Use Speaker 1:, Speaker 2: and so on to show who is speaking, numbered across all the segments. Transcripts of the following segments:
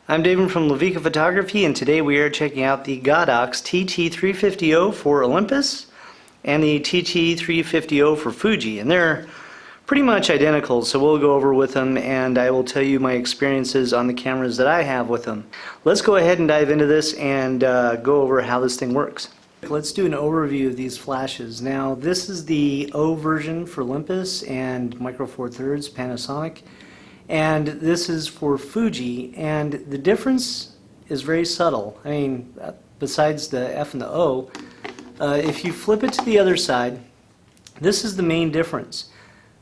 Speaker 1: I'm David from Levika Photography, and today we are checking out the Godox TT350O for Olympus and the TT350O for Fuji, and they're pretty much identical, so we'll go over with them and I will tell you my experiences on the cameras that I have with them. Let's go ahead and dive into this and go over how this thing works. Let's do an overview of these flashes. Now this is the O version for Olympus and Micro Four Thirds Panasonic, and this is for Fuji, and the difference is very subtle. I mean, besides the F and the O, if you flip it to the other side, this is the main difference.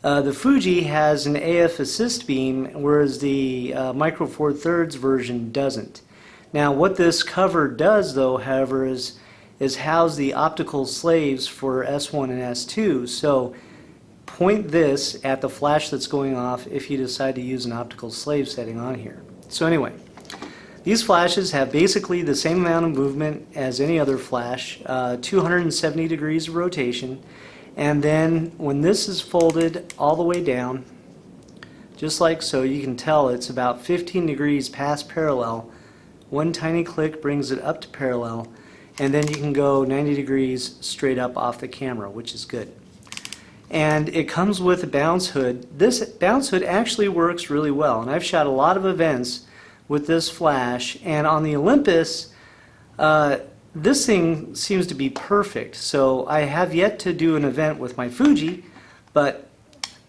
Speaker 1: The Fuji has an AF assist beam, whereas the Micro Four Thirds version doesn't. Now what this cover does though, however, is house the optical slaves for S1 and S2. So point this at the flash that's going off if you decide to use an optical slave setting on here. So anyway, these flashes have basically the same amount of movement as any other flash, 270 degrees of rotation, and then when this is folded all the way down, just like so, you can tell it's about 15 degrees past parallel. One tiny click brings it up to parallel, and then you can go 90 degrees straight up off the camera, which is good. And it comes with a bounce hood. This bounce hood actually works really well, and I've shot a lot of events with this flash, and on the Olympus this thing seems to be perfect. So I have yet to do an event with my Fuji, but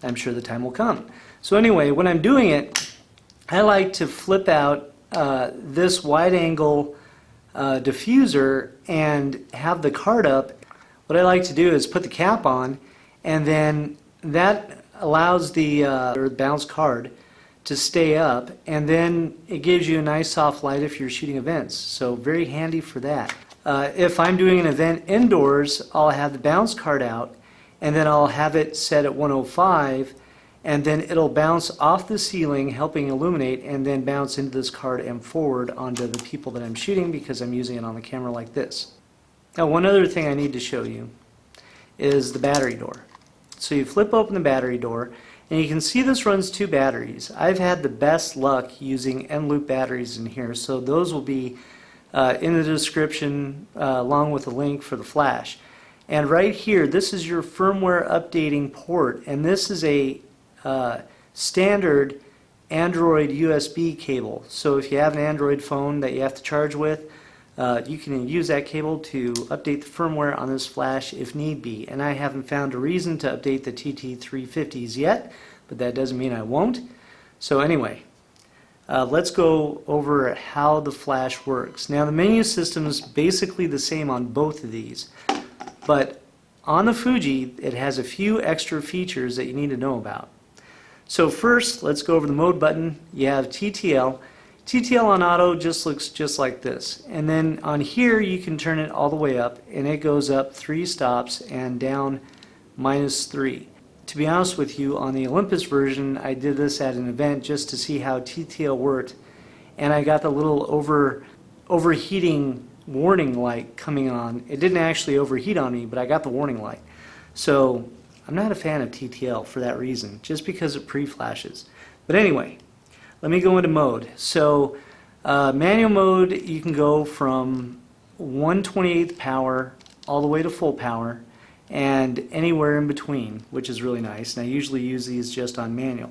Speaker 1: I'm sure the time will come. So anyway, when I'm doing it, I like to flip out this wide angle diffuser and have the card up. What I like to do is put the cap on, and then that allows the bounce card to stay up, and then it gives you a nice soft light if you're shooting events. So very handy for that. If I'm doing an event indoors, I'll have the bounce card out, and then I'll have it set at 105, and then it'll bounce off the ceiling, helping illuminate, and then bounce into this card and forward onto the people that I'm shooting, because I'm using it on the camera like this. Now one other thing I need to show you is the battery door. So you flip open the battery door, and you can see this runs two batteries. I've had the best luck using N-loop batteries in here, so those will be in the description along with a link for the flash. And right here, this is your firmware updating port, and this is a standard Android USB cable. So if you have an Android phone that you have to charge with, you can use that cable to update the firmware on this flash if need be. And I haven't found a reason to update the TT350s yet, but that doesn't mean I won't. So anyway, let's go over how the flash works. Now the menu system is basically the same on both of these, but on the Fuji it has a few extra features that you need to know about. So first, let's go over the mode button. You have TTL. TTL on auto just looks just like this, and then on here you can turn it all the way up, and it goes up 3 stops and down -3. To be honest with you, on the Olympus version I did this at an event just to see how TTL worked, and I got the little overheating warning light coming on. It didn't actually overheat on me, but I got the warning light. So I'm not a fan of TTL for that reason, just because it pre-flashes. But anyway, let me go into mode. So manual mode, you can go from 1/28 power all the way to full power, and anywhere in between, which is really nice. And I usually use these just on manual.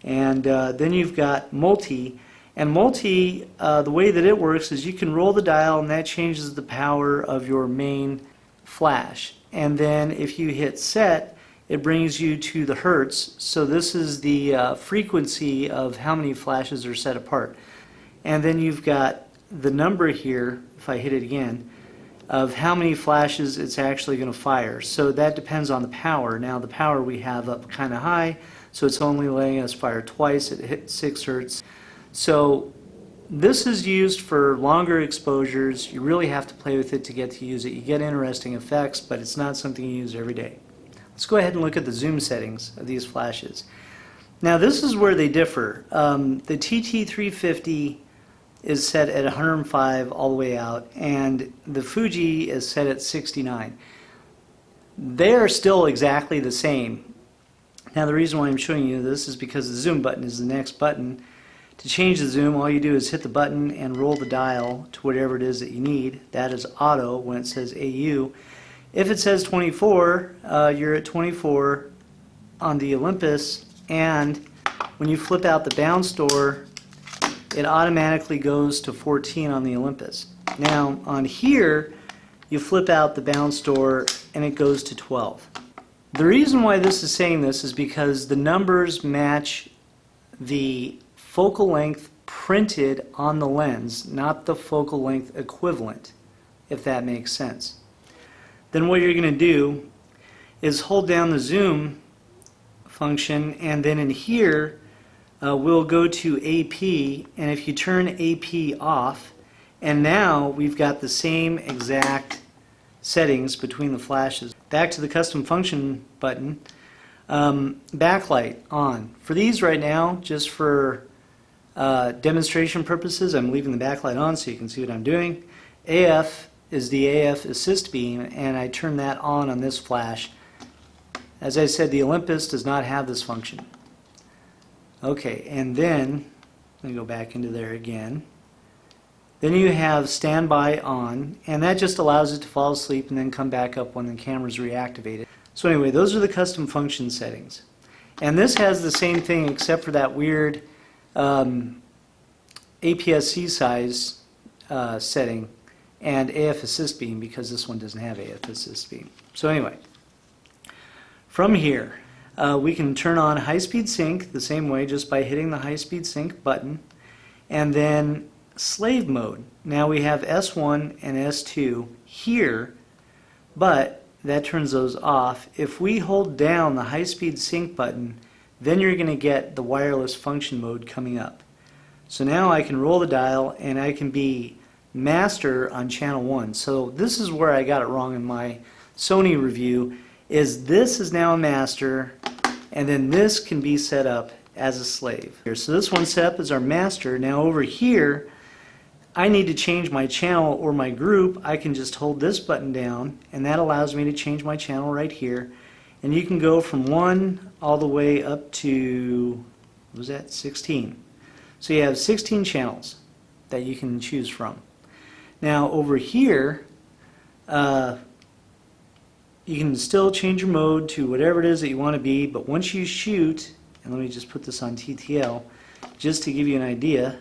Speaker 1: And then you've got multi, and multi, the way that it works is you can roll the dial, and that changes the power of your main flash. And then if you hit set, it brings you to the hertz. So this is the frequency of how many flashes are set apart. And then you've got the number here, if I hit it again, of how many flashes it's actually going to fire. So that depends on the power. Now the power we have up kind of high, so it's only letting us fire twice. It hit 6 hertz. So this is used for longer exposures. You really have to play with it to get to use it. You get interesting effects, but it's not something you use every day. Let's go ahead and look at the zoom settings of these flashes. Now this is where they differ. The TT350 is set at 105 all the way out, and the Fuji is set at 69. They are still exactly the same. Now the reason why I'm showing you this is because the zoom button is the next button To change the zoom, all you do is hit the button and roll the dial to whatever it is that you need. That is auto when it says AU. If it says 24, you're at 24 on the Olympus, and when you flip out the bounce door, it automatically goes to 14 on the Olympus. Now on here, you flip out the bounce door and it goes to 12. The reason why this is saying this is because the numbers match the focal length printed on the lens, not the focal length equivalent, if that makes sense. Then what you're going to do is hold down the zoom function, and then in here we'll go to AP, and if you turn AP off, and now we've got the same exact settings between the flashes. Back to the custom function button, backlight on. For these right now, just for demonstration purposes, I'm leaving the backlight on so you can see what I'm doing. AF is the AF assist beam, and I turn that on this flash. As I said, the Olympus does not have this function. Okay, and then, let me go back into there again. Then you have standby on, and that just allows it to fall asleep and then come back up when the camera's reactivated. So anyway, those are the custom function settings. And this has the same thing except for that weird APS-C size setting and AF assist beam, because this one doesn't have AF assist beam. So anyway, from here we can turn on high-speed sync the same way, just by hitting the high-speed sync button, and then slave mode. Now we have S1 and S2 here, but that turns those off. If we hold down the high-speed sync button, then you're going to get the wireless function mode coming up. So now I can roll the dial and I can be master on channel 1. So this is where I got it wrong in my Sony review, is this is now a master, and then this can be set up as a slave. So this one's set up as our master. Now over here, I need to change my channel or my group. I can just hold this button down, and that allows me to change my channel right here. And you can go from 1 all the way up to, what was that, 16. So you have 16 channels that you can choose from. Now over here, you can still change your mode to whatever it is that you want to be, but once you shoot, and let me just put this on TTL, just to give you an idea,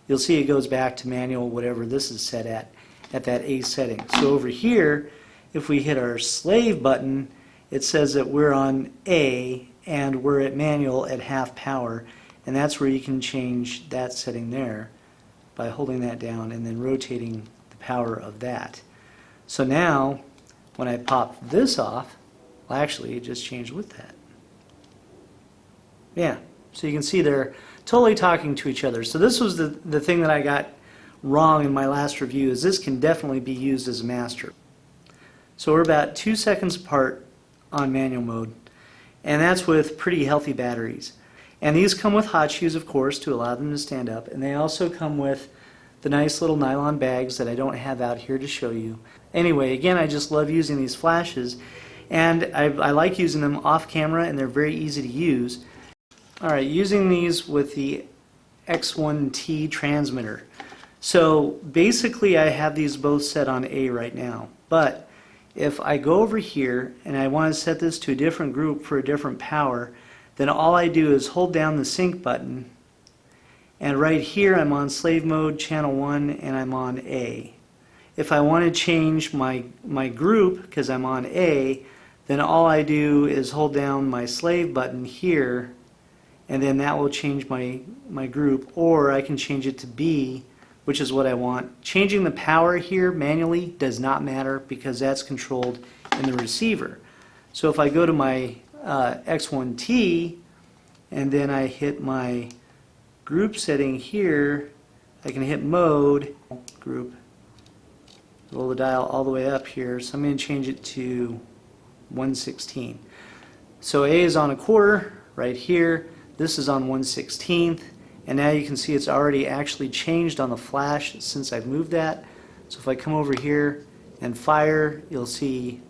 Speaker 1: you'll see it goes back to manual, whatever this is set at that A setting. So over here, if we hit our slave button, it says that we're on A and we're at manual at half power, and that's where you can change that setting there by holding that down and then rotating the power of that. So now when I pop this off, well, actually it just changed with that. Yeah, so you can see they're totally talking to each other. So this was the thing that I got wrong in my last review, is this can definitely be used as a master. So we're about 2 seconds apart on manual mode, and that's with pretty healthy batteries. And these come with hot shoes, of course, to allow them to stand up, and they also come with the nice little nylon bags that I don't have out here to show you. Anyway, again, I just love using these flashes, and I like using them off camera, and they're very easy to use. Alright, using these with the X1T transmitter. So basically I have these both set on A right now, but if I go over here and I want to set this to a different group for a different power, then all I do is hold down the sync button, and right here I'm on slave mode, channel 1, and I'm on A. If I want to change my group, because I'm on A, then all I do is hold down my slave button here, and then that will change my group, or I can change it to B, which is what I want. Changing the power here manually does not matter because that's controlled in the receiver. So if I go to my X1T and then I hit my group setting here, I can hit mode, group, roll the dial all the way up here, so I'm going to change it to 1/16. So A is on 1/4 right here, this is on 1/16, and now you can see it's already actually changed on the flash since I've moved that. So if I come over here and fire, you'll see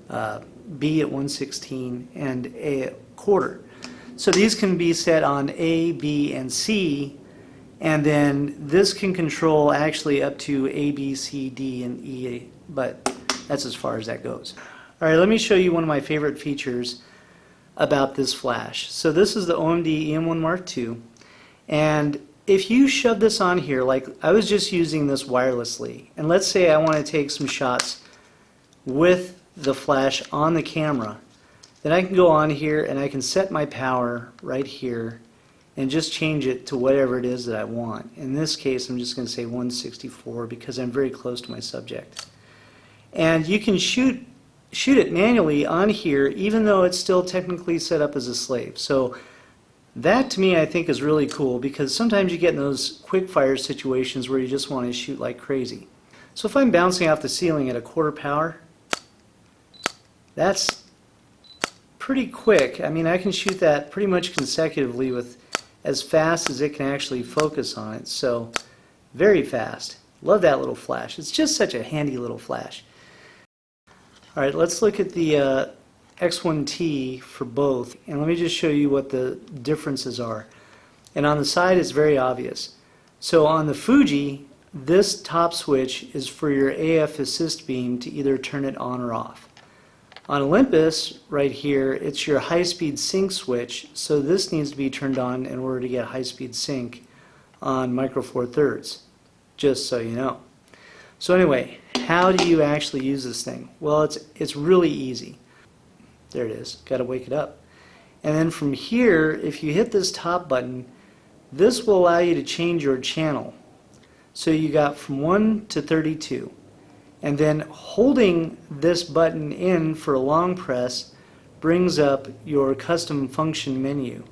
Speaker 1: B at 1/16 and A at 1/4. So these can be set on A, B, and C, and then this can control actually up to A, B, C, D, and E, but that's as far as that goes. All right, let me show you one of my favorite features about this flash. So this is the OMD EM1 Mark II, and if you shove this on here, like I was just using this wirelessly, and let's say I want to take some shots with the flash on the camera, then I can go on here and I can set my power right here and just change it to whatever it is that I want. In this case, I'm just going to say 164 because I'm very close to my subject. And you can shoot it manually on here even though it's still technically set up as a slave. So that to me I think is really cool because sometimes you get in those quick fire situations where you just want to shoot like crazy. So if I'm bouncing off the ceiling at a quarter power, that's pretty quick. I mean, I can shoot that pretty much consecutively with as fast as it can actually focus on it. So very fast. Love that little flash. It's just such a handy little flash. All right, let's look at the X1T for both, and let me just show you what the differences are. And on the side it's very obvious. So on the Fuji, this top switch is for your AF assist beam to either turn it on or off. On Olympus, right here, it's your high-speed sync switch, so this needs to be turned on in order to get high-speed sync on Micro Four Thirds, just so you know. So anyway, how do you actually use this thing? Well, it's really easy. There it is. Got to wake it up. And then from here, if you hit this top button, this will allow you to change your channel. So you got from 1 to 32. And then holding this button in for a long press brings up your custom function menu.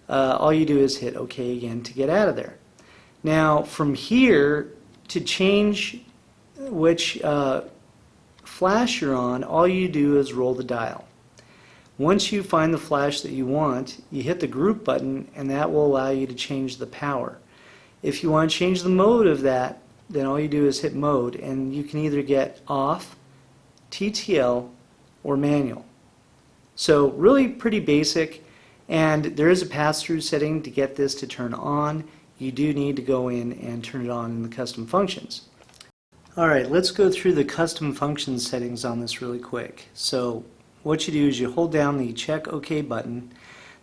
Speaker 1: All you do is hit OK again to get out of there. Now from here, to change which flash you're on, all you do is roll the dial. Once you find the flash that you want, you hit the group button and that will allow you to change the power. If you want to change the mode of that, then all you do is hit mode and you can either get off, TTL, or manual. So really pretty basic, and there is a pass-through setting to get this to turn on. You do need to go in and turn it on in the custom functions. Alright, let's go through the custom function settings on this really quick. So what you do is you hold down the check OK button.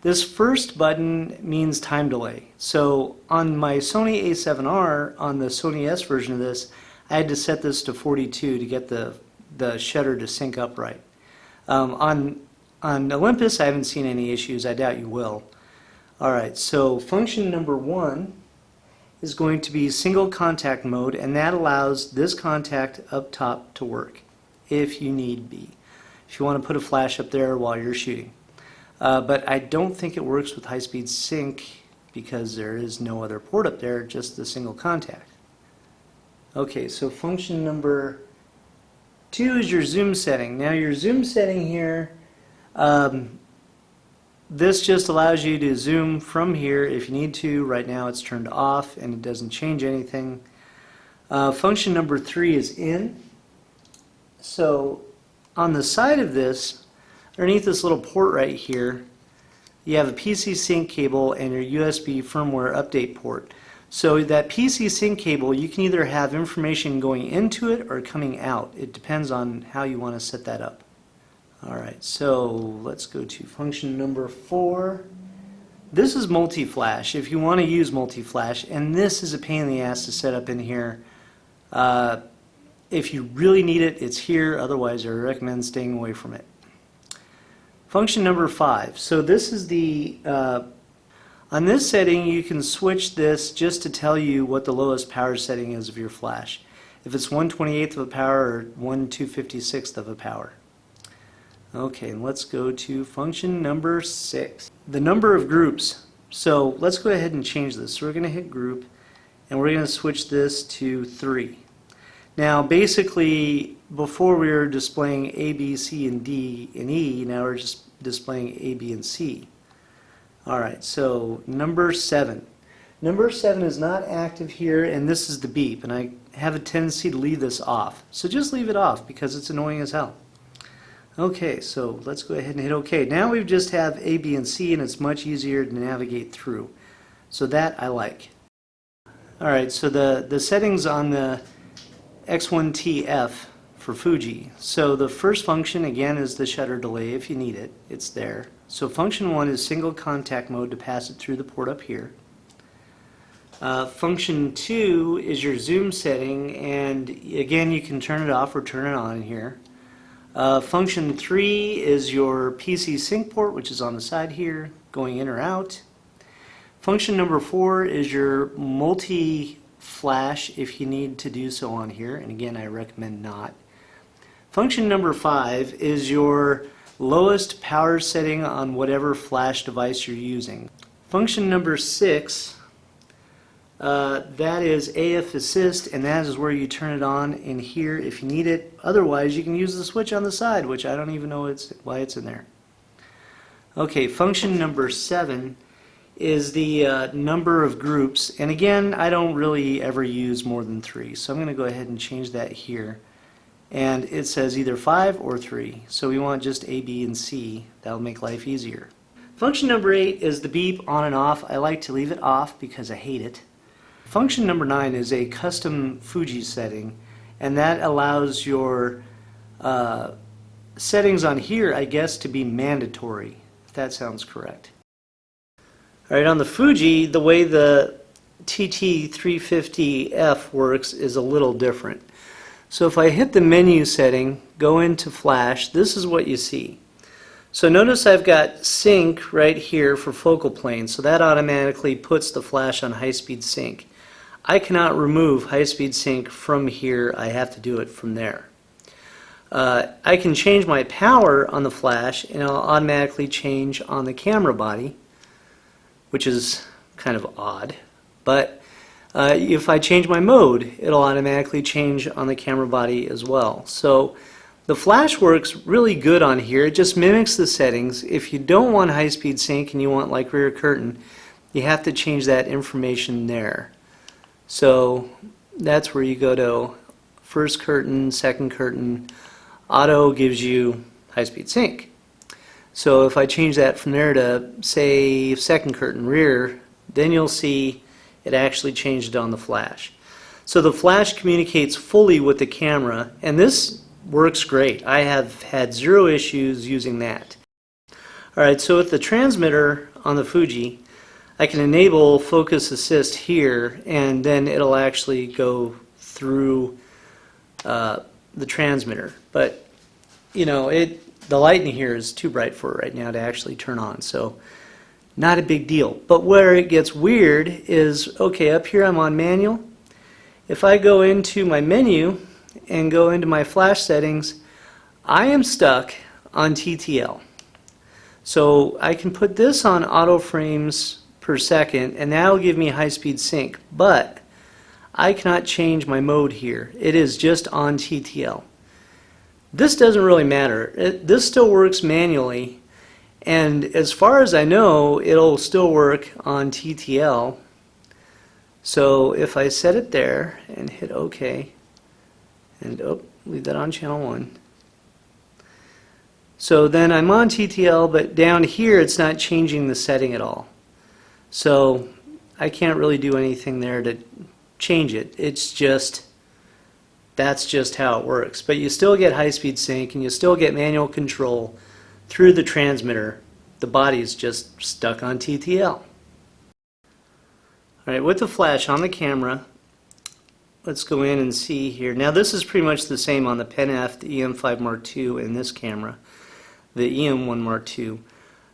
Speaker 1: This first button means time delay. So on my Sony A7R, on the Sony S version of this, I had to set this to 42 to get the shutter to sync up right. On Olympus, I haven't seen any issues. I doubt you will. Alright, so function number 1 is going to be single contact mode, and that allows this contact up top to work if you need be. If you want to put a flash up there while you're shooting. But I don't think it works with high-speed sync because there is no other port up there, just the single contact. Okay, so function number 2 is your zoom setting. Now your zoom setting here, this just allows you to zoom from here if you need to. Right now it's turned off and it doesn't change anything. Function number 3 is in. So on the side of this, underneath this little port right here, you have a PC sync cable and your USB firmware update port. So that PC sync cable, you can either have information going into it or coming out. It depends on how you want to set that up. Alright, so let's go to function number 4. This is multi-flash, if you want to use multi-flash, and this is a pain in the ass to set up in here. If you really need it, it's here, otherwise I recommend staying away from it. Function number 5. So this is the, on this setting you can switch this just to tell you what the lowest power setting is of your flash. If it's 1/28th of a power or 1/256th of a power. Okay, and let's go to function number 6. The number of groups. So let's go ahead and change this. So we're going to hit group and we're going to switch this to 3. Now basically before we were displaying A, B, C, and D, and E, now we're just displaying A, B, and C. Alright, so number 7. Number 7 is not active here, and this is the beep, and I have a tendency to leave this off. So just leave it off because it's annoying as hell. Okay, so let's go ahead and hit OK. Now we just have A, B, and C, and it's much easier to navigate through. So that I like. Alright, so the settings on the X1TF for Fuji. So the first function again is the shutter delay if you need it. It's there. So function 1 is single contact mode to pass it through the port up here. Function 2 is your zoom setting, and again you can turn it off or turn it on here. Function 3 is your PC sync port, which is on the side here, going in or out. Function number 4 is your multi-flash if you need to do so on here, and again I recommend not. Function number 5 is your lowest power setting on whatever flash device you're using. Function number 6, that is AF Assist, and that is where you turn it on in here if you need it. Otherwise you can use the switch on the side, which I don't even know why it's in there. Okay, function number 7 is the number of groups, and again I don't really ever use more than 3, so I'm going to go ahead and change that here, and it says either 5 or 3, so we want just A, B, and C. That'll make life easier. Function number 8 is the beep on and off. I like to leave it off because I hate it. Function number 9 is a custom Fuji setting, and that allows your settings on here, I guess, to be mandatory, if that sounds correct. Alright, on the Fuji, the way the TT350F works is a little different. So if I hit the menu setting, go into flash, this is what you see. So notice I've got sync right here for focal plane, so that automatically puts the flash on high-speed sync. I cannot remove high-speed sync from here, I have to do it from there. I can change my power on the flash, and it'll automatically change on the camera body, which is kind of odd, but if I change my mode, it'll automatically change on the camera body as well. So the flash works really good on here. It just mimics the settings. If you don't want high-speed sync and you want like rear curtain, you have to change that information there. So that's where you go to first curtain, second curtain. Auto gives you high-speed sync. So if I change that from there to, say, second curtain rear, then you'll see it actually changed on the flash. So the flash communicates fully with the camera, and this works great. I have had zero issues using that. Alright, so with the transmitter on the Fuji, I can enable focus assist here, and then it'll actually go through the transmitter. But, you know, the light in here is too bright for it right now to actually turn on, so not a big deal. But where it gets weird is, okay, up here I'm on manual. If I go into my menu and go into my flash settings, I am stuck on TTL. So I can put this on auto frames per second, and that'll give me high-speed sync, but I cannot change my mode here. It is just on TTL. This doesn't really matter. This still works manually, and as far as I know, it'll still work on TTL. So if I set it there and hit OK, and leave that on channel 1. So then I'm on TTL, but down here it's not changing the setting at all. So I can't really do anything there to change it. It's just, that's just how it works. But you still get high-speed sync, and you still get manual control through the transmitter. The body's just stuck on TTL. Alright, with the flash on the camera, let's go in and see here. Now this is pretty much the same on the Pen F, the EM5 Mark II, and this camera, the EM1 Mark II.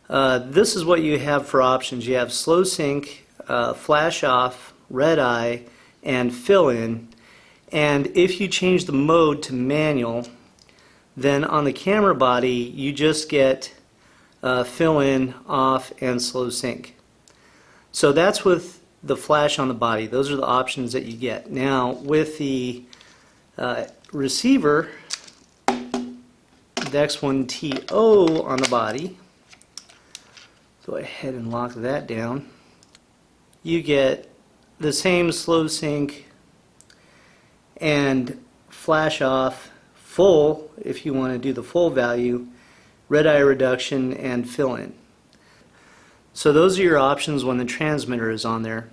Speaker 1: This is what you have for options. You have slow sync, flash off, red eye, and fill in. And if you change the mode to manual, then on the camera body you just get fill in, off, and slow sync. So that's with the flash on the body. Those are the options that you get. Now with the receiver, the X1TO on the body, go ahead and lock that down. You get the same slow sync and flash off, full if you want to do the full value, red eye reduction, and fill-in. So those are your options when the transmitter is on there.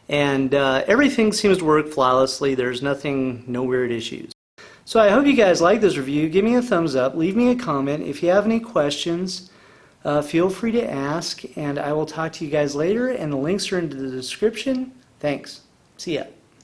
Speaker 1: And everything seems to work flawlessly. There's no weird issues. So I hope you guys like this review. Give me a thumbs up. Leave me a comment. If you have any questions, feel free to ask. And I will talk to you guys later. And the links are in the description. Thanks. See ya.